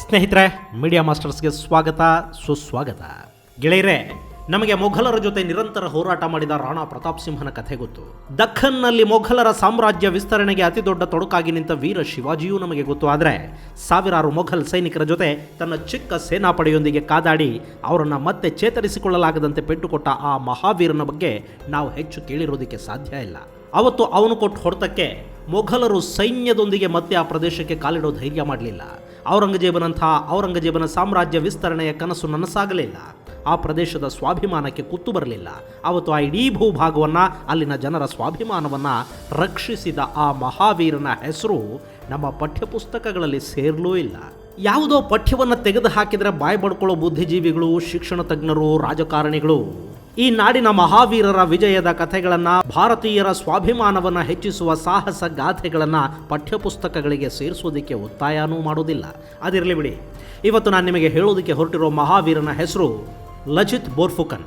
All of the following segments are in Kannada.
ಸ್ನೇಹಿತರೆ, ಮೀಡಿಯಾ ಮಾಸ್ಟರ್ಸ್ಗೆ ಸ್ವಾಗತ ಸುಸ್ವಾಗತ. ಗೆಳೆಯರೇ, ನಮಗೆ ಮೊಘಲರ ಜೊತೆ ನಿರಂತರ ಹೋರಾಟ ಮಾಡಿದ ರಾಣಾ ಪ್ರತಾಪ್ ಸಿಂಹನ ಕಥೆ ಗೊತ್ತು. ದಖ್ಖನ್ನಲ್ಲಿ ಮೊಘಲರ ಸಾಮ್ರಾಜ್ಯ ವಿಸ್ತರಣೆಗೆ ಅತಿದೊಡ್ಡ ತೊಡಕಾಗಿ ನಿಂತ ವೀರ ಶಿವಾಜಿಯೂ ನಮಗೆ ಗೊತ್ತು. ಆದರೆ ಸಾವಿರಾರು ಮೊಘಲ್ ಸೈನಿಕರ ಜೊತೆ ತನ್ನ ಚಿಕ್ಕ ಸೇನಾಪಡೆಯೊಂದಿಗೆ ಕಾದಾಡಿ ಅವರನ್ನು ಮತ್ತೆ ಚೇತರಿಸಿಕೊಳ್ಳಲಾಗದಂತೆ ಪೆಟ್ಟು ಕೊಟ್ಟ ಆ ಮಹಾವೀರನ ಬಗ್ಗೆ ನಾವು ಹೆಚ್ಚು ಕೇಳಿರೋದಕ್ಕೆ ಸಾಧ್ಯ ಇಲ್ಲ. ಅವತ್ತು ಅವನು ಕೊಟ್ಟು ಹೊಡೆತಕ್ಕೆ ಮೊಘಲರು ಸೈನ್ಯದೊಂದಿಗೆ ಮತ್ತೆ ಆ ಪ್ರದೇಶಕ್ಕೆ ಕಾಲಿಡೋ ಧೈರ್ಯ ಮಾಡಲಿಲ್ಲ. ಔರಂಗಜೇಬನ ಸಾಮ್ರಾಜ್ಯ ವಿಸ್ತರಣೆಯ ಕನಸು ನನಸಾಗಲಿಲ್ಲ. ಆ ಪ್ರದೇಶದ ಸ್ವಾಭಿಮಾನಕ್ಕೆ ಕುತ್ತು ಬರಲಿಲ್ಲ. ಅವತ್ತು ಆ ಇಡೀ ಭೂಭಾಗವನ್ನು, ಅಲ್ಲಿನ ಜನರ ಸ್ವಾಭಿಮಾನವನ್ನು ರಕ್ಷಿಸಿದ ಆ ಮಹಾವೀರನ ಹೆಸರು ನಮ್ಮ ಪಠ್ಯಪುಸ್ತಕಗಳಲ್ಲಿ ಸೇರಲೂ ಇಲ್ಲ. ಯಾವುದೋ ಪಠ್ಯವನ್ನು ತೆಗೆದು ಹಾಕಿದರೆ ಬಾಯಿ ಬಡ್ಕೊಳ್ಳೋ ಬುದ್ಧಿಜೀವಿಗಳು, ಶಿಕ್ಷಣ ತಜ್ಞರು, ರಾಜಕಾರಣಿಗಳು ಈ ನಾಡಿನ ಮಹಾವೀರರ ವಿಜಯದ ಕಥೆಗಳನ್ನು, ಭಾರತೀಯರ ಸ್ವಾಭಿಮಾನವನ್ನು ಹೆಚ್ಚಿಸುವ ಸಾಹಸ ಗಾಥೆಗಳನ್ನು ಪಠ್ಯಪುಸ್ತಕಗಳಿಗೆ ಸೇರಿಸೋದಕ್ಕೆ ಒತ್ತಾಯನೂ ಮಾಡೋದಿಲ್ಲ. ಅದಿರಲಿ ಬಿಡಿ. ಇವತ್ತು ನಾನು ನಿಮಗೆ ಹೇಳೋದಕ್ಕೆ ಹೊರಟಿರೋ ಮಹಾವೀರನ ಹೆಸರು ಲಚಿತ್ ಬೋರ್ಫುಕನ್.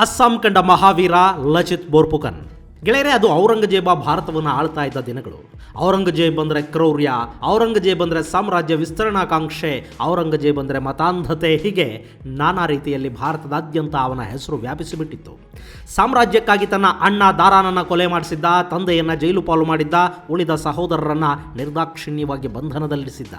ಅಸ್ಸಾಂ ಕಂಡ ಮಹಾವೀರ ಲಚಿತ್ ಬೋರ್ಫುಕನ್. ಗೆಳೆಯರೆ, ಅದು ಔರಂಗಜೇಬ ಭಾರತವನ್ನು ಆಳ್ತಾ ಇದ್ದ ದಿನಗಳು. ಔರಂಗಜೇಬ್ ಅಂದರೆ ಕ್ರೌರ್ಯ, ಔರಂಗಜೇಬ್ ಅಂದರೆ ಸಾಮ್ರಾಜ್ಯ ವಿಸ್ತರಣಾಕಾಂಕ್ಷೆ, ಔರಂಗಜೇಬ್ ಅಂದರೆ ಮತಾಂಧತೆ, ಹೀಗೆ ನಾನಾ ರೀತಿಯಲ್ಲಿ ಭಾರತದಾದ್ಯಂತ ಅವನ ಹೆಸರು ವ್ಯಾಪಿಸಿಬಿಟ್ಟಿತ್ತು. ಸಾಮ್ರಾಜ್ಯಕ್ಕಾಗಿ ತನ್ನ ಅಣ್ಣ ದಾರಾನನ್ನು ಕೊಲೆ ಮಾಡಿಸಿದ್ದ, ತಂದೆಯನ್ನು ಜೈಲು ಪಾಲು ಮಾಡಿದ್ದ, ಉಳಿದ ಸಹೋದರರನ್ನು ನಿರ್ದಾಕ್ಷಿಣ್ಯವಾಗಿ ಬಂಧನದಲ್ಲಿರಿಸಿದ್ದ,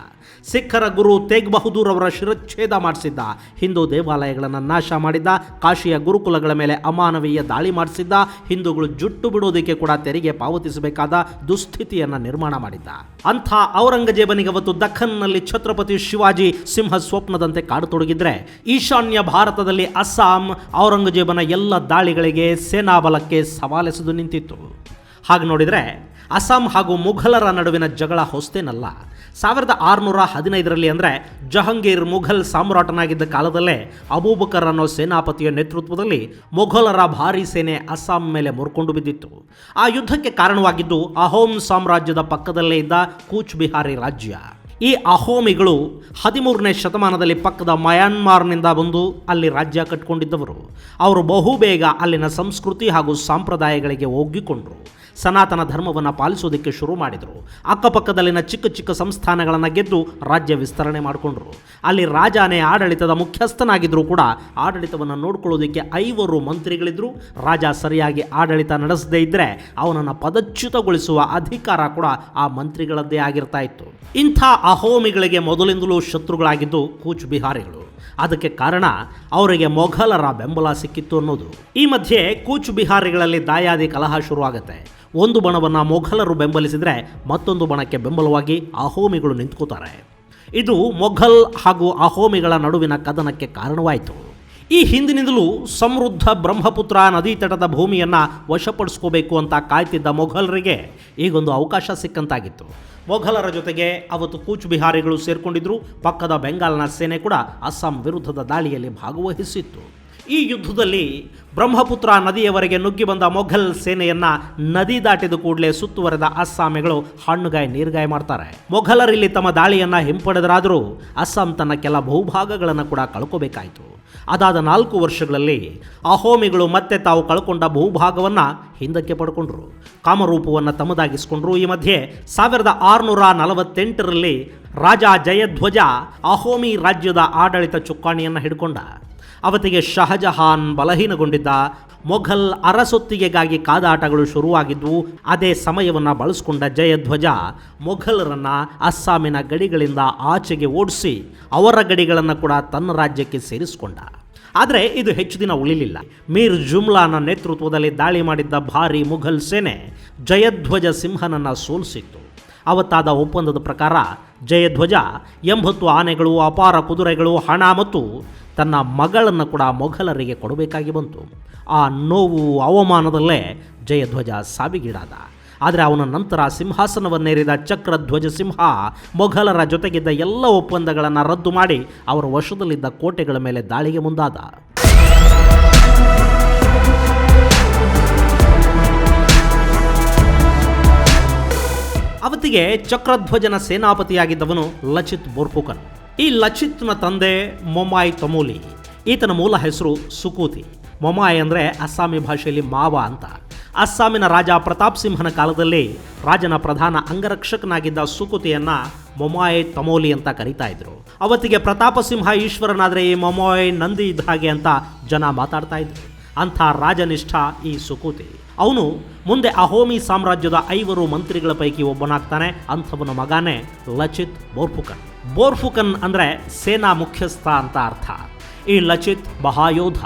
ಸಿಖ್ಖರ ಗುರು ತೇಗ್ ಬಹದ್ದೂರ್ ಅವರ ಶಿರಚ್ಛೇದ ಮಾಡಿಸಿದ್ದ, ಹಿಂದೂ ದೇವಾಲಯಗಳನ್ನು ನಾಶ ಮಾಡಿದ್ದ, ಕಾಶಿಯ ಗುರುಕುಲಗಳ ಮೇಲೆ ಅಮಾನವೀಯ ದಾಳಿ ಮಾಡಿಸಿದ್ದ, ಹಿಂದೂಗಳು ಜುಟ್ಟು ಬಿಡೋದಕ್ಕೆ ಕೂಡ ತೆರಿಗೆ ಪಾವತಿಸಬೇಕಾದ ದುಸ್ಥಿತಿಯನ್ನು ನಿರ್ಮಾಣ ಮಾಡಿದ್ದ. ಅಂಥ ಔರಂಗಜೇಬನಿಗೆ ಅವತ್ತು ದಖ್ಖನ್ನಲ್ಲಿ ಛತ್ರಪತಿ ಶಿವಾಜಿ ಸಿಂಹ ಸ್ವಪ್ನದಂತೆ ಕಾಡತೊಡಗಿದ್ರೆ, ಈಶಾನ್ಯ ಭಾರತದಲ್ಲಿ ಅಸ್ಸಾಂ ಔರಂಗಜೇಬನ ಎಲ್ಲ ದಾಳಿಗಳಿಗೆ, ಸೇನಾಬಲಕ್ಕೆ ಸವಾಲೆಸೆದು ನಿಂತಿತ್ತು. ಹಾಗೆ ನೋಡಿದರೆ ಅಸ್ಸಾಂ ಹಾಗೂ ಮುಘಲರ ನಡುವಿನ ಜಗಳ ಹೊಸ್ತೇನಲ್ಲ. 1615 ಅಂದರೆ ಜಹಂಗೀರ್ ಮುಘಲ್ ಸಾಮ್ರಾಟನಾಗಿದ್ದ ಕಾಲದಲ್ಲೇ ಅಬೂಬಕರ್ ಅನ್ನೋ ಸೇನಾಪತಿಯ ನೇತೃತ್ವದಲ್ಲಿ ಮೊಘಲರ ಭಾರೀ ಸೇನೆ ಅಸ್ಸಾಂ ಮೇಲೆ ಮುರ್ಕೊಂಡು ಬಿದ್ದಿತ್ತು. ಆ ಯುದ್ಧಕ್ಕೆ ಕಾರಣವಾಗಿದ್ದು ಅಹೋಂ ಸಾಮ್ರಾಜ್ಯದ ಪಕ್ಕದಲ್ಲೇ ಇದ್ದ ಕೂಚ್ ಬಿಹಾರಿ ರಾಜ್ಯ. ಈ ಅಹೋಮಿಗಳು 13ನೇ ಶತಮಾನದಲ್ಲಿ ಪಕ್ಕದ ಮಯನ್ಮಾರ್ನಿಂದ ಬಂದು ಅಲ್ಲಿ ರಾಜ್ಯ ಕಟ್ಕೊಂಡಿದ್ದವರು. ಅವರು ಬಹುಬೇಗ ಅಲ್ಲಿನ ಸಂಸ್ಕೃತಿ ಹಾಗೂ ಸಂಪ್ರದಾಯಗಳಿಗೆ ಒಗ್ಗಿಕೊಂಡರು. ಸನಾತನ ಧರ್ಮವನ್ನು ಪಾಲಿಸೋದಕ್ಕೆ ಶುರು ಮಾಡಿದರು. ಅಕ್ಕಪಕ್ಕದಲ್ಲಿನ ಚಿಕ್ಕ ಚಿಕ್ಕ ಸಂಸ್ಥಾನಗಳನ್ನು ಗೆದ್ದು ರಾಜ್ಯ ವಿಸ್ತರಣೆ ಮಾಡಿಕೊಂಡ್ರು. ಅಲ್ಲಿ ರಾಜನೇ ಆಡಳಿತದ ಮುಖ್ಯಸ್ಥನಾಗಿದ್ದರೂ ಕೂಡ ಆಡಳಿತವನ್ನು ನೋಡ್ಕೊಳ್ಳೋದಕ್ಕೆ 5 ಮಂತ್ರಿಗಳಿದ್ದರು. ರಾಜ ಸರಿಯಾಗಿ ಆಡಳಿತ ನಡೆಸದೇ ಇದ್ದರೆ ಅವನನ್ನು ಪದಚ್ಯುತಗೊಳಿಸುವ ಅಧಿಕಾರ ಕೂಡ ಆ ಮಂತ್ರಿಗಳದ್ದೇ ಆಗಿರ್ತಾ ಇತ್ತು. ಇಂಥ ಅಹೋಮಿಗಳಿಗೆ ಮೊದಲಿಂದಲೂ ಶತ್ರುಗಳಾಗಿದ್ದು ಕೂಚ್ ಬಿಹಾರಿಗಳು. ಅದಕ್ಕೆ ಕಾರಣ ಅವರಿಗೆ ಮೊಘಲರ ಬೆಂಬಲ ಸಿಕ್ಕಿತ್ತು ಅನ್ನೋದು. ಈ ಮಧ್ಯೆ ಕೂಚ್ ಬಿಹಾರಿಗಳಲ್ಲಿ ದಾಯಾದಿ ಕಲಹ ಶುರುವಾಗುತ್ತೆ. ಒಂದು ಬಣವನ್ನು ಮೊಘಲರು ಬೆಂಬಲಿಸಿದರೆ ಮತ್ತೊಂದು ಬಣಕ್ಕೆ ಬೆಂಬಲವಾಗಿ ಅಹೋಮಿಗಳು ನಿಂತ್ಕೋತಾರೆ. ಇದು ಮೊಘಲ್ ಹಾಗೂ ಅಹೋಮಿಗಳ ನಡುವಿನ ಕದನಕ್ಕೆ ಕಾರಣವಾಯಿತು. ಈ ಹಿಂದಿನಿಂದಲೂ ಸಮೃದ್ಧ ಬ್ರಹ್ಮಪುತ್ರ ನದಿ ತಟದ ಭೂಮಿಯನ್ನು ವಶಪಡಿಸ್ಕೋಬೇಕು ಅಂತ ಕಾಯ್ತಿದ್ದ ಮೊಘಲರಿಗೆ ಈಗೊಂದು ಅವಕಾಶ ಸಿಕ್ಕಂತಾಗಿತ್ತು. ಮೊಘಲರ ಜೊತೆಗೆ ಅವತ್ತು ಕೂಚ್ ಬಿಹಾರಿಗಳು ಸೇರ್ಕೊಂಡಿದ್ರು. ಪಕ್ಕದ ಬೆಂಗಾಲ್ನ ಸೇನೆ ಕೂಡ ಅಸ್ಸಾಂ ವಿರುದ್ಧದ ದಾಳಿಯಲ್ಲಿ ಭಾಗವಹಿಸಿತ್ತು. ಈ ಯುದ್ಧದಲ್ಲಿ ಬ್ರಹ್ಮಪುತ್ರ ನದಿಯವರೆಗೆ ನುಗ್ಗಿ ಬಂದ ಮೊಘಲ್ ಸೇನೆಯನ್ನು ನದಿ ದಾಟಿದ ಕೂಡಲೇ ಸುತ್ತುವರೆದ ಅಸ್ಸಾಮಿಗಳು ಹಣ್ಣುಗಾಯಿ ನೀರುಗಾಯಿ ಮಾಡ್ತಾರೆ. ಮೊಘಲರಿಲ್ಲಿ ತಮ್ಮ ದಾಳಿಯನ್ನು ಹಿಂಪಡೆದರಾದರೂ ಅಸ್ಸಾಂ ತನ್ನ ಕೆಲ ಭೂಭಾಗಗಳನ್ನು ಕೂಡ ಕಳ್ಕೋಬೇಕಾಯಿತು. ಅದಾದ 4 ವರ್ಷಗಳಲ್ಲಿ ಅಹೋಮಿಗಳು ಮತ್ತೆ ತಾವು ಕಳ್ಕೊಂಡ ಭೂಭಾಗವನ್ನು ಹಿಂದಕ್ಕೆ ಪಡ್ಕೊಂಡ್ರು. ಕಾಮರೂಪವನ್ನು ತಮ್ಮದಾಗಿಸ್ಕೊಂಡ್ರು. ಈ ಮಧ್ಯೆ 1648ರಲ್ಲಿ ರಾಜ ಜಯಧ್ವಜ ಅಹೋಮಿ ರಾಜ್ಯದ ಆಡಳಿತ ಚುಕ್ಕಾಣಿಯನ್ನು ಹಿಡ್ಕೊಂಡ. ಅವತ್ತಿಗೆ ಶಹಜಹಾನ್ ಬಲಹೀನಗೊಂಡಿದ್ದ. ಮೊಘಲ್ ಅರಸೊತ್ತಿಗೆಗಾಗಿ ಕಾದಾಟಗಳು ಶುರುವಾಗಿದ್ವು. ಅದೇ ಸಮಯವನ್ನು ಬಳಸಿಕೊಂಡ ಜಯಧ್ವಜ ಮೊಘಲರನ್ನು ಅಸ್ಸಾಮಿನ ಗಡಿಗಳಿಂದ ಆಚೆಗೆ ಓಡಿಸಿ ಅವರ ಗಡಿಗಳನ್ನು ಕೂಡ ತನ್ನ ರಾಜ್ಯಕ್ಕೆ ಸೇರಿಸಿಕೊಂಡ. ಆದರೆ ಇದು ಹೆಚ್ಚು ದಿನ ಉಳಿಲಿಲ್ಲ. ಮೀರ್ ಜುಮ್ಲಾನ ನೇತೃತ್ವದಲ್ಲಿ ದಾಳಿ ಮಾಡಿದ್ದ ಭಾರೀ ಮುಘಲ್ ಸೇನೆ ಜಯಧ್ವಜ ಸಿಂಹನನ್ನು ಸೋಲಿಸಿತ್ತು. ಅವತ್ತಾದ ಒಪ್ಪಂದದ ಪ್ರಕಾರ ಜಯಧ್ವಜ 80 ಆನೆಗಳು, ಅಪಾರ ಕುದುರೆಗಳು, ಹಣ ಮತ್ತು ತನ್ನ ಮಗಳನ್ನು ಕೂಡ ಮೊಘಲರಿಗೆ ಕೊಡಬೇಕಾಗಿ ಬಂತು. ಆ ನೋವು ಅವಮಾನದಲ್ಲೇ ಜಯಧ್ವಜ ಸಾವಿಗೀಡಾದ. ಆದರೆ ಅವನ ನಂತರ ಸಿಂಹಾಸನವನ್ನೇರಿದ ಚಕ್ರಧ್ವಜ ಸಿಂಹ ಮೊಘಲರ ಜೊತೆಗಿದ್ದ ಎಲ್ಲ ಒಪ್ಪಂದಗಳನ್ನು ರದ್ದು ಮಾಡಿ ಅವರ ವಶದಲ್ಲಿದ್ದ ಕೋಟೆಗಳ ಮೇಲೆ ದಾಳಿಗೆ ಮುಂದಾದ. ಅವತ್ತಿಗೆ ಚಕ್ರಧ್ವಜನ ಸೇನಾಪತಿಯಾಗಿದ್ದವನು ಲಚಿತ್ ಬೋರ್ಫುಕನ್. ಈ ಲಚಿತ್ನ ತಂದೆ ಮೊಮಾಯ್ ತಮೂಲಿ. ಈತನ ಮೂಲ ಹೆಸರು ಸುಕೂತಿ. ಮೊಮಾಯ್ ಅಂದರೆ ಅಸ್ಸಾಮಿ ಭಾಷೆಯಲ್ಲಿ ಮಾವ ಅಂತ. ಅಸ್ಸಾಮಿನ ರಾಜ ಪ್ರತಾಪ್ ಸಿಂಹನ ಕಾಲದಲ್ಲಿ ರಾಜನ ಪ್ರಧಾನ ಅಂಗರಕ್ಷಕನಾಗಿದ್ದ ಸುಕುತಿಯನ್ನು ಮೊಮಾಯ್ ತಮೋಲಿ ಅಂತ ಕರೀತಾ ಇದ್ರು. ಅವತ್ತಿಗೆ ಪ್ರತಾಪ ಸಿಂಹ ಈಶ್ವರನಾದರೆ ಈ ಮೊಮಾಯ್ ನಂದಿ ಇದ್ದ ಹಾಗೆ ಅಂತ ಜನ ಮಾತಾಡ್ತಾ ಇದ್ರು. ಅಂಥ ರಾಜನಿಷ್ಠ ಈ ಸುಕುತಿ. ಅವನು ಮುಂದೆ ಅಹೋಮಿ ಸಾಮ್ರಾಜ್ಯದ 5 ಮಂತ್ರಿಗಳ ಪೈಕಿ ಒಬ್ಬನಾಗ್ತಾನೆ. ಅಂಥವನ ಮಗನೇ ಲಚಿತ್ ಬೋರ್ಫುಕನ್. ಬೋರ್ಫುಕನ್ ಅಂದರೆ ಸೇನಾ ಮುಖ್ಯಸ್ಥ ಅಂತ ಅರ್ಥ. ಈ ಲಚಿತ್ ಮಹಾಯೋಧ.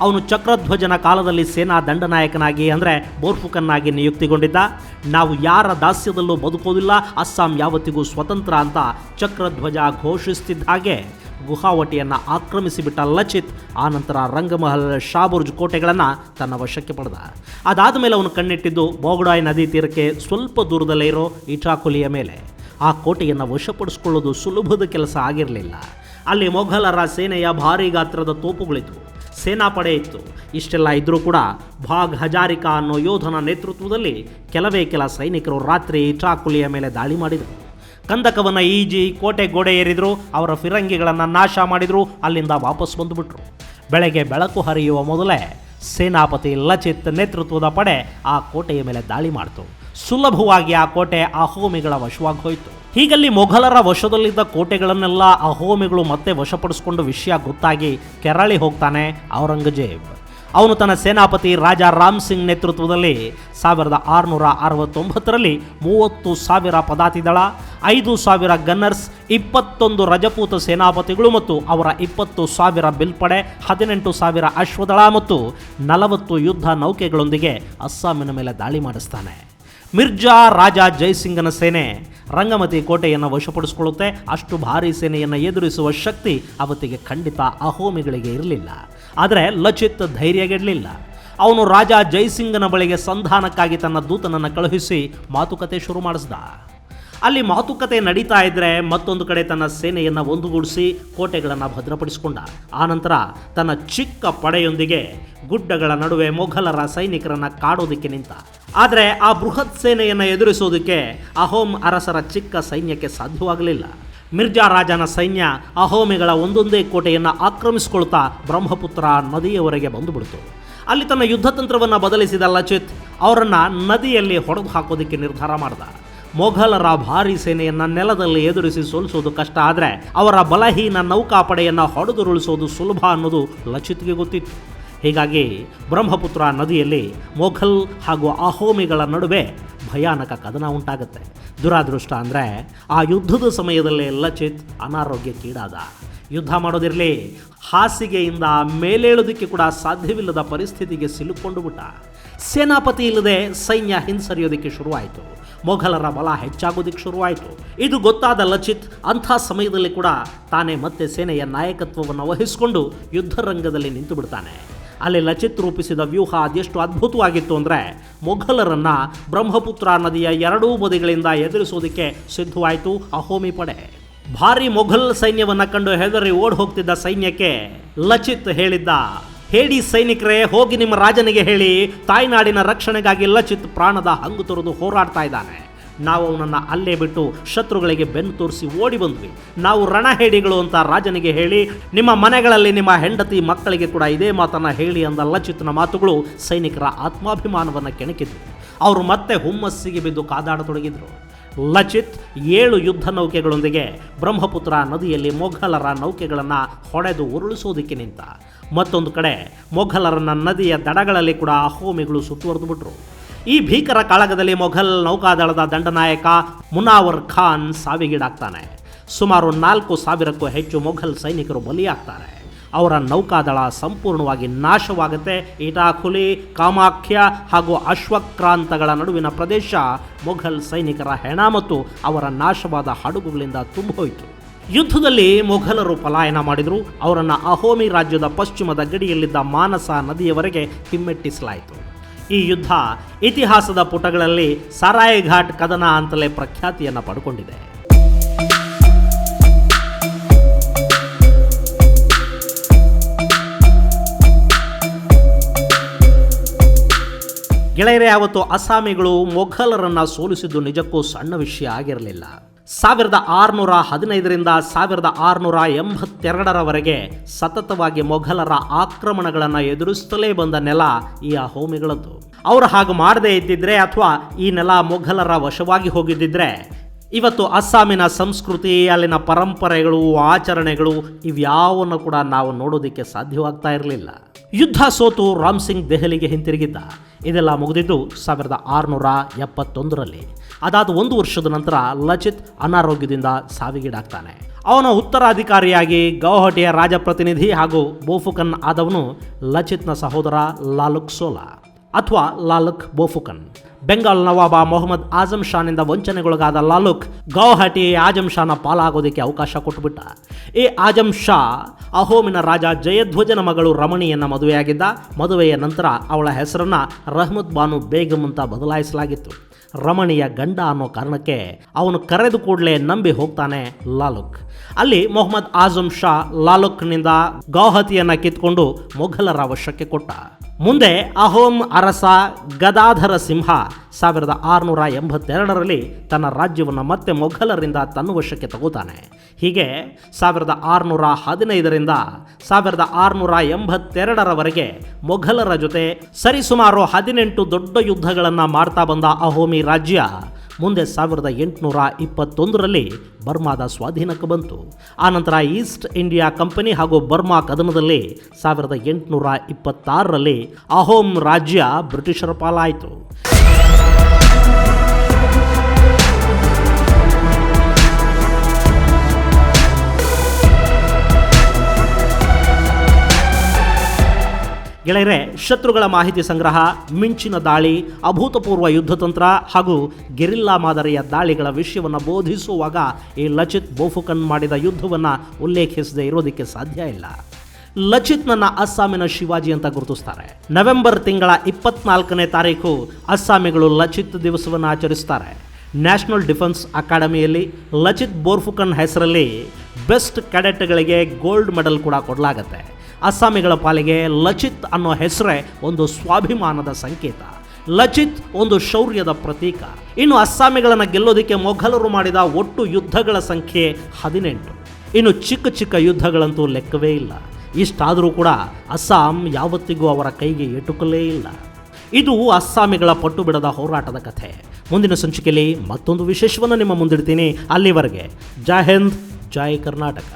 ಅವನು ಚಕ್ರಧ್ವಜನ ಕಾಲದಲ್ಲಿ ಸೇನಾ ದಂಡನಾಯಕನಾಗಿ ಅಂದರೆ ಬೋರ್ಫುಕನ್ನಾಗಿ ನಿಯುಕ್ತಿಗೊಂಡಿದ್ದ. ನಾವು ಯಾರ ದಾಸ್ಯದಲ್ಲೂ ಬದುಕೋದಿಲ್ಲ, ಅಸ್ಸಾಂ ಯಾವತ್ತಿಗೂ ಸ್ವತಂತ್ರ ಅಂತ ಚಕ್ರಧ್ವಜ ಘೋಷಿಸುತ್ತಿದ್ದ ಹಾಗೆ ಗುವಾಹಟಿಯನ್ನು ಆಕ್ರಮಿಸಿಬಿಟ್ಟ ಲಚಿತ್ ಆನಂತರ ರಂಗಮಹಲ್, ಶಾಬುರ್ಜ್ ಕೋಟೆಗಳನ್ನು ತನ್ನ ವಶಕ್ಕೆ ಪಡೆದ. ಅದಾದ ಮೇಲೆ ಅವನು ಕಣ್ಣಿಟ್ಟಿದ್ದು ಬೋಗ್ಡಾಯ್ ನದಿ ತೀರಕ್ಕೆ ಸ್ವಲ್ಪ ದೂರದಲ್ಲೇ ಇರೋ ಇಟಾಕುಲಿಯ ಮೇಲೆ. ಆ ಕೋಟೆಯನ್ನು ವಶಪಡಿಸಿಕೊಳ್ಳೋದು ಸುಲಭದ ಕೆಲಸ ಆಗಿರಲಿಲ್ಲ. ಅಲ್ಲಿ ಮೊಘಲರ ಸೇನೆಯ ಭಾರೀ ಗಾತ್ರದ ತೋಪುಗಳಿದ್ವು, ಸೇನಾಪಡೆ ಇತ್ತು. ಇಷ್ಟೆಲ್ಲ ಇದ್ದರೂ ಕೂಡ ಭಾಗ್ ಹಜಾರಿಕಾ ಅನ್ನೋ ಯೋಧನ ನೇತೃತ್ವದಲ್ಲಿ ಕೆಲ ಸೈನಿಕರು ರಾತ್ರಿ ಇಟಾಕುಲಿಯ ಮೇಲೆ ದಾಳಿ ಮಾಡಿದರು. ಕಂದಕವನ್ನು ಈಜಿ ಕೋಟೆ ಗೋಡೆ ಏರಿದ್ರು, ಅವರ ಫಿರಂಗಿಗಳನ್ನು ನಾಶ ಮಾಡಿದ್ರು, ಅಲ್ಲಿಂದ ವಾಪಸ್ ಬಂದುಬಿಟ್ರು. ಬೆಳಗ್ಗೆ ಬೆಳಕು ಹರಿಯುವ ಮೊದಲೇ ಸೇನಾಪತಿ ಲಚಿತ್ ನೇತೃತ್ವದ ಪಡೆ ಆ ಕೋಟೆಯ ಮೇಲೆ ದಾಳಿ ಮಾಡಿತು. ಸುಲಭವಾಗಿ ಆ ಕೋಟೆ ಅಹೋಮಿಗಳ ವಶವಾಗಿ ಹೋಯಿತು. ಹೀಗಲ್ಲಿ ಮೊಘಲರ ವಶದಲ್ಲಿದ್ದ ಕೋಟೆಗಳನ್ನೆಲ್ಲ ಅಹೋಮಿಗಳು ಮತ್ತೆ ವಶಪಡಿಸಿಕೊಂಡು ವಿಷಯ ಗೊತ್ತಾಗಿ ಕೆರಳಿ ಹೋಗ್ತಾನೆ ಔರಂಗಜೇಬ್. ಅವನು ತನ್ನ ಸೇನಾಪತಿ ರಾಜ ರಾಮ್ ಸಿಂಗ್ ನೇತೃತ್ವದಲ್ಲಿ 1669ರಲ್ಲಿ 30,000 ಪದಾತಿ ದಳ, 5,000 ಗನ್ನರ್ಸ್, 21 ರಜಪೂತ ಸೇನಾಪತಿಗಳು ಮತ್ತು ಅವರ 20,000 ಬಿಲ್ಪಡೆ, 18,000 ಅಶ್ವದಳ ಮತ್ತು 40 ಯುದ್ಧ ನೌಕೆಗಳೊಂದಿಗೆ ಅಸ್ಸಾಮಿನ ಮೇಲೆ ದಾಳಿ ಮಾಡಿಸ್ತಾನೆ. ಮಿರ್ಜಾ ರಾಜ ಜೈಸಿಂಗನ ಸೇನೆ ರಂಗಮತಿ ಕೋಟೆಯನ್ನು ವಶಪಡಿಸಿಕೊಳ್ಳುತ್ತೆ. ಅಷ್ಟು ಭಾರೀ ಸೇನೆಯನ್ನು ಎದುರಿಸುವ ಶಕ್ತಿ ಅವತ್ತಿಗೆ ಖಂಡಿತ ಅಹೋಮಿಗಳಿಗೆ ಇರಲಿಲ್ಲ. ಆದರೆ ಲಚಿತ್ ಧೈರ್ಯಗೆಡಲಿಲ್ಲ. ಅವನು ರಾಜ ಜೈಸಿಂಗನ ಬಳಿಗೆ ಸಂಧಾನಕ್ಕಾಗಿ ತನ್ನ ದೂತನನ್ನು ಕಳುಹಿಸಿ ಮಾತುಕತೆ ಶುರು ಮಾಡಿಸ್ದ. ಅಲ್ಲಿ ಮಾತುಕತೆ ನಡೀತಾ ಇದ್ದರೆ ಮತ್ತೊಂದು ಕಡೆ ತನ್ನ ಸೇನೆಯನ್ನು ಒಂದುಗೂಡಿಸಿ ಕೋಟೆಗಳನ್ನು ಭದ್ರಪಡಿಸಿಕೊಂಡ. ಆನಂತರ ತನ್ನ ಚಿಕ್ಕ ಪಡೆಯೊಂದಿಗೆ ಗುಡ್ಡಗಳ ನಡುವೆ ಮೊಘಲರ ಸೈನಿಕರನ್ನು ಕಾಡೋದಕ್ಕೆ ನಿಂತ. ಆದರೆ ಆ ಬೃಹತ್ ಸೇನೆಯನ್ನು ಎದುರಿಸೋದಕ್ಕೆ ಅಹೋಮ್ ಅರಸರ ಚಿಕ್ಕ ಸೈನ್ಯಕ್ಕೆ ಸಾಧ್ಯವಾಗಲಿಲ್ಲ. ಮಿರ್ಜಾ ರಾಜನ ಸೈನ್ಯ ಅಹೋಮಿಗಳ ಒಂದೊಂದೇ ಕೋಟೆಯನ್ನು ಆಕ್ರಮಿಸಿಕೊಳ್ತಾ ಬ್ರಹ್ಮಪುತ್ರ ನದಿಯವರೆಗೆ ಬಂದುಬಿಡ್ತು. ಅಲ್ಲಿ ತನ್ನ ಯುದ್ಧ ತಂತ್ರವನ್ನು ಬದಲಿಸಿದ ಲಚಿತ್ ಅವರನ್ನು ನದಿಯಲ್ಲಿ ಹೊಡೆದು ಹಾಕೋದಕ್ಕೆ ನಿರ್ಧಾರ ಮಾಡಿದ. ಮೊಘಲರ ಭಾರೀ ಸೇನೆಯನ್ನು ನೆಲದಲ್ಲಿ ಎದುರಿಸಿ ಸೋಲಿಸೋದು ಕಷ್ಟ, ಆದರೆ ಅವರ ಬಲಹೀನ ನೌಕಾಪಡೆಯನ್ನು ಹೊಡೆದುರುಳಿಸೋದು ಸುಲಭ ಅನ್ನೋದು ಲಚಿತ್ಗೆ ಗೊತ್ತಿತ್ತು. ಹೀಗಾಗಿ ಬ್ರಹ್ಮಪುತ್ರ ನದಿಯಲ್ಲಿ ಮೊಘಲ್ ಹಾಗೂ ಅಹೋಮಿಗಳ ನಡುವೆ ಭಯಾನಕ ಕದನ ಉಂಟಾಗುತ್ತೆ. ದುರಾದೃಷ್ಟ ಅಂದರೆ ಆ ಯುದ್ಧದ ಸಮಯದಲ್ಲೇ ಲಚಿತ್ ಅನಾರೋಗ್ಯಕ್ಕೀಡಾದ. ಯುದ್ಧ ಮಾಡೋದಿರಲಿ, ಹಾಸಿಗೆಯಿಂದ ಮೇಲೇಳೋದಕ್ಕೆ ಕೂಡ ಸಾಧ್ಯವಿಲ್ಲದ ಪರಿಸ್ಥಿತಿಗೆ ಸಿಲುಕೊಂಡು ಬಿಟ್ಟ. ಸೇನಾಪತಿ ಇಲ್ಲದೆ ಸೈನ್ಯ ಹಿಂಸರಿಯೋದಕ್ಕೆ ಶುರುವಾಯಿತು. ಮೊಘಲರ ಬಲ ಹೆಚ್ಚಾಗೋದಕ್ಕೆ ಶುರುವಾಯಿತು. ಇದು ಗೊತ್ತಾದ ಲಚಿತ್ ಅಂಥ ಸಮಯದಲ್ಲಿ ಕೂಡ ತಾನೇ ಮತ್ತೆ ಸೇನೆಯ ನಾಯಕತ್ವವನ್ನು ವಹಿಸಿಕೊಂಡು ಯುದ್ಧರಂಗದಲ್ಲಿ ನಿಂತು ಬಿಡ್ತಾನೆ. ಅಲ್ಲಿ ಲಚಿತ್ ರೂಪಿಸಿದ ವ್ಯೂಹ ಅದೆಷ್ಟು ಅದ್ಭುತವಾಗಿತ್ತು ಅಂದರೆ ಮೊಘಲರನ್ನು ಬ್ರಹ್ಮಪುತ್ರ ನದಿಯ ಎರಡೂ ಬದಿಗಳಿಂದ ಎದುರಿಸೋದಕ್ಕೆ ಸಿದ್ಧವಾಯಿತು ಅಹೋಮಿ ಪಡೆ. ಭಾರೀ ಮೊಘಲ್ ಸೈನ್ಯವನ್ನು ಕಂಡು ಹೆದರಿ ಓಡಿ ಹೋಗ್ತಿದ್ದ ಸೈನ್ಯಕ್ಕೆ ಲಚಿತ್ ಹೇಳಿದ್ದ, ಹೇಳಿ ಸೈನಿಕರೇ, ಹೋಗಿ ನಿಮ್ಮ ರಾಜನಿಗೆ ಹೇಳಿ, ತಾಯ್ನಾಡಿನ ರಕ್ಷಣೆಗಾಗಿ ಲಚಿತ್ ಪ್ರಾಣದ ಹಂಗು ತೊರೆದು ಹೋರಾಡ್ತಾ ಇದ್ದಾನೆ. ನಾವು ಅವನನ್ನು ಅಲ್ಲೇ ಬಿಟ್ಟು ಶತ್ರುಗಳಿಗೆ ಬೆನ್ನು ತೋರಿಸಿ ಓಡಿ ಬಂದ್ವಿ. ನಾವು ರಣಹೇಡಿಗಳು ಅಂತ ರಾಜನಿಗೆ ಹೇಳಿ, ನಿಮ್ಮ ಮನೆಗಳಲ್ಲಿ ನಿಮ್ಮ ಹೆಂಡತಿ ಮಕ್ಕಳಿಗೆ ಕೂಡ ಇದೇ ಮಾತನ್ನು ಹೇಳಿ ಅಂದ ಲಚಿತ್ನ ಮಾತುಗಳು ಸೈನಿಕರ ಆತ್ಮಾಭಿಮಾನವನ್ನು ಕೆಣಕಿದ್ವು. ಅವರು ಮತ್ತೆ ಹುಮ್ಮಸ್ಸಿಗೆ ಬಿದ್ದು ಕಾದಾಡತೊಡಗಿದ್ರು. ಲಚಿತ್ 7 ಯುದ್ಧ ನೌಕೆಗಳೊಂದಿಗೆ ಬ್ರಹ್ಮಪುತ್ರ ನದಿಯಲ್ಲಿ ಮೊಘಲರ ನೌಕೆಗಳನ್ನು ಹೊಡೆದು ಉರುಳಿಸೋದಕ್ಕೆ ನಿಂತ. ಮತ್ತೊಂದು ಕಡೆ ಮೊಘಲರನ್ನ ನದಿಯ ದಡಗಳಲ್ಲಿ ಕೂಡ ಅಹೋಮಿಗಳು ಸುತ್ತುವರೆದು ಬಿಟ್ರು. ಈ ಭೀಕರ ಕಾಳಗದಲ್ಲಿ ಮೊಘಲ್ ನೌಕಾದಳದ ದಂಡನಾಯಕ ಮುನಾವರ್ ಖಾನ್ ಸಾವಿಗೀಡಾಗ್ತಾನೆ. ಸುಮಾರು 4,000ಕ್ಕೂ ಹೆಚ್ಚು ಮೊಘಲ್ ಸೈನಿಕರು ಬಲಿಯಾಗ್ತಾರೆ. ಅವರ ನೌಕಾದಳ ಸಂಪೂರ್ಣವಾಗಿ ನಾಶವಾಗುತ್ತೆ. ಇಟಾಕುಲಿ, ಕಾಮಾಖ್ಯ ಹಾಗೂ ಅಶ್ವಕ್ರಾಂತಗಳ ನಡುವಿನ ಪ್ರದೇಶ ಮೊಘಲ್ ಸೈನಿಕರ ಹೆಣ ಮತ್ತು ಅವರ ನಾಶವಾದ ಹಡಗುಗಳಿಂದ ತುಂಬಿಹೋಯಿತು. ಯುದ್ಧದಲ್ಲಿ ಮೊಘಲರು ಪಲಾಯನ ಮಾಡಿದರು. ಅವರನ್ನು ಅಹೋಮಿ ರಾಜ್ಯದ ಪಶ್ಚಿಮದ ಗಡಿಯಲ್ಲಿದ್ದ ಮಾನಸ ನದಿಯವರೆಗೆ ಹಿಮ್ಮೆಟ್ಟಿಸಲಾಯಿತು. ಈ ಯುದ್ಧ ಇತಿಹಾಸದ ಪುಟಗಳಲ್ಲಿ ಸರಾಯ್ ಘಾಟ್ ಕದನ ಅಂತಲೇ ಪ್ರಖ್ಯಾತಿಯನ್ನು ಪಡ್ಕೊಂಡಿದೆ. ಗೆಳೆಯರೇ, ಅವತ್ತು ಅಸ್ಸಾಮಿಗಳು ಮೊಘಲರನ್ನು ಸೋಲಿಸಿದ್ದು ನಿಜಕ್ಕೂ ಸಣ್ಣ ವಿಷಯ ಆಗಿರಲಿಲ್ಲ. 1615ರಿಂದ 1682ರವರೆಗೆ ಸತತವಾಗಿ ಮೊಘಲರ ಆಕ್ರಮಣಗಳನ್ನು ಎದುರಿಸುತ್ತಲೇ ಬಂದ ನೆಲ ಈ ಅಹೋಮಿಗಳದ್ದು. ಅವರು ಹಾಗೆ ಮಾಡದೇ ಇದ್ದಿದ್ರೆ ಅಥವಾ ಈ ನೆಲ ಮೊಘಲರ ವಶವಾಗಿ ಹೋಗಿದ್ದಿದ್ರೆ ಇವತ್ತು ಅಸ್ಸಾಮಿನ ಸಂಸ್ಕೃತಿ, ಅಲ್ಲಿನ ಪರಂಪರೆಗಳು, ಆಚರಣೆಗಳು ಇವ್ಯಾವನ್ನು ಕೂಡ ನಾವು ನೋಡೋದಕ್ಕೆ ಸಾಧ್ಯವಾಗ್ತಾ ಇರಲಿಲ್ಲ. ಯುದ್ಧ ಸೋತು ರಾಮ್ ಸಿಂಗ್ ದೆಹಲಿಗೆ ಹಿಂತಿರುಗಿದ್ದ. ಇದೆಲ್ಲ ಮುಗಿದಿದ್ದು 1671ರಲ್ಲಿ. ಅದಾದ 1 ವರ್ಷದ ನಂತರ ಲಚಿತ್ ಅನಾರೋಗ್ಯದಿಂದ ಸಾವಿಗೀಡಾಗ್ತಾನೆ. ಅವನ ಉತ್ತರಾಧಿಕಾರಿಯಾಗಿ ಗೌಹಟಿಯ ರಾಜಪ್ರತಿನಿಧಿ ಹಾಗೂ ಬೋಫುಕನ್ ಆದವನು ಲಚಿತ್ನ ಸಹೋದರ ಲಾಲುಕ್ ಸೋಲಾ ಅಥವಾ ಲಾಲುಕ್ ಬೋಫುಕನ್. ಬೆಂಗಾಲ್ ನವಾಬ ಮೊಹಮ್ಮದ್ ಆಜಂ ಶಾನಿಂದ ವಂಚನೆಗೊಳಗಾದ ಲಾಲುಕ್ ಗೌಹಟಿ ಆಜಂ ಶಾನ ಪಾಲಾಗೋದಕ್ಕೆ ಅವಕಾಶ ಕೊಟ್ಟುಬಿಟ್ಟ. ಈ ಆಜಂ ಶಾ ಅಹೋಮಿನ ರಾಜ ಜಯಧ್ವಜನ ಮಗಳು ರಮಣಿಯನ್ನ ಮದುವೆಯಾಗಿದ್ದ. ಮದುವೆಯ ನಂತರ ಅವಳ ಹೆಸರನ್ನ ರಹಮತ್ ಬಾನು ಬೇಗಂ ಅಂತ ಬದಲಾಯಿಸಲಾಗಿತ್ತು. ರಮಣಿಯ ಗಂಡ ಅನ್ನೋ ಕಾರಣಕ್ಕೆ ಅವನು ಕರೆದು ಕೂಡಲೇ ನಂಬಿ ಹೋಗ್ತಾನೆ ಲಾಲುಕ್. ಅಲ್ಲಿ ಮೊಹಮ್ಮದ್ ಆಜಂ ಶಾ ಲಾಲುಕ್ನಿಂದ ಗೌಹತಿಯನ್ನ ಕಿತ್ಕೊಂಡು ಮೊಘಲರ ವಶಕ್ಕೆ ಕೊಟ್ಟ. ಮುಂದೆ ಅಹೋಂ ಅರಸ ಗದಾಧರ ಸಿಂಹ 1682ರಲ್ಲಿ ತನ್ನ ರಾಜ್ಯವನ್ನು ಮತ್ತೆ ಮೊಘಲರಿಂದ ತನ್ನ ವಶಕ್ಕೆ ತಗೋತಾನೆ. ಹೀಗೆ 1615ರಿಂದ 1682ರವರೆಗೆ ಮೊಘಲರ ಜೊತೆ ಸರಿಸುಮಾರು 18 ದೊಡ್ಡ ಯುದ್ಧಗಳನ್ನು ಮಾಡ್ತಾ ಬಂದ ಅಹೋಮಿ ರಾಜ್ಯ ಮುಂದೆ 1821ರಲ್ಲಿ ಬರ್ಮಾದ ಸ್ವಾಧೀನಕ್ಕೆ ಬಂತು. ಆನಂತರ ಈಸ್ಟ್ ಇಂಡಿಯಾ ಕಂಪನಿ ಹಾಗೂ ಬರ್ಮಾ ಕದನದಲ್ಲಿ 1826ರಲ್ಲಿ ಅಹೋಮ್ ರಾಜ್ಯ ಬ್ರಿಟಿಷರ ಪಾಲಾಯಿತು. ಗೆಳೆಯರೆ, ಶತ್ರುಗಳ ಮಾಹಿತಿ ಸಂಗ್ರಹ, ಮಿಂಚಿನ ದಾಳಿ, ಅಭೂತಪೂರ್ವ ಯುದ್ಧತಂತ್ರ ಹಾಗೂ ಗೆರಿಲ್ಲಾ ಮಾದರಿಯ ದಾಳಿಗಳ ವಿಷಯವನ್ನು ಬೋಧಿಸುವಾಗ ಈ ಲಚಿತ್ ಬೋಫುಕನ್ ಮಾಡಿದ ಯುದ್ಧವನ್ನು ಉಲ್ಲೇಖಿಸದೆ ಇರೋದಕ್ಕೆ ಸಾಧ್ಯ ಇಲ್ಲ. ಲಚಿತ್ನನ್ನ ಅಸ್ಸಾಮಿನ ಶಿವಾಜಿ ಅಂತ ಗುರುತಿಸ್ತಾರೆ. ನವೆಂಬರ್ ತಿಂಗಳ 24ನೇ ತಾರೀಕು ಅಸ್ಸಾಮಿಗಳು ಲಚಿತ್ ದಿವಸವನ್ನು ಆಚರಿಸ್ತಾರೆ. ನ್ಯಾಷನಲ್ ಡಿಫೆನ್ಸ್ ಅಕಾಡೆಮಿಯಲ್ಲಿ ಲಚಿತ್ ಬೋರ್ಫುಕನ್ ಹೆಸರಲ್ಲಿ ಬೆಸ್ಟ್ ಕ್ಯಾಡೆಟ್ಗಳಿಗೆ ಗೋಲ್ಡ್ ಮೆಡಲ್ ಕೂಡ ಕೊಡಲಾಗತ್ತೆ. ಅಸ್ಸಾಮಿಗಳ ಪಾಲಿಗೆ ಲಚಿತ್ ಅನ್ನೋ ಹೆಸರೇ ಒಂದು ಸ್ವಾಭಿಮಾನದ ಸಂಕೇತ. ಲಚಿತ್ ಒಂದು ಶೌರ್ಯದ ಪ್ರತೀಕ. ಇನ್ನು ಅಸ್ಸಾಮಿಗಳನ್ನು ಗೆಲ್ಲೋದಕ್ಕೆ ಮೊಘಲರು ಮಾಡಿದ ಒಟ್ಟು ಯುದ್ಧಗಳ ಸಂಖ್ಯೆ 18. ಇನ್ನು ಚಿಕ್ಕ ಚಿಕ್ಕ ಯುದ್ಧಗಳಂತೂ ಲೆಕ್ಕವೇ ಇಲ್ಲ. ಇಷ್ಟಾದರೂ ಕೂಡ ಅಸ್ಸಾಂ ಯಾವತ್ತಿಗೂ ಅವರ ಕೈಗೆ ಎಟುಕಲೇ ಇಲ್ಲ. ಇದು ಅಸ್ಸಾಮಿಗಳ ಪಟ್ಟು ಬಿಡದ ಹೋರಾಟದ ಕಥೆ. ಮುಂದಿನ ಸಂಚಿಕೆಯಲ್ಲಿ ಮತ್ತೊಂದು ವಿಶೇಷವನ್ನು ನಿಮ್ಮ ಮುಂದಿಡ್ತೀನಿ. ಅಲ್ಲಿವರೆಗೆ ಜೈ ಹಿಂದ್, ಜೈ ಕರ್ನಾಟಕ.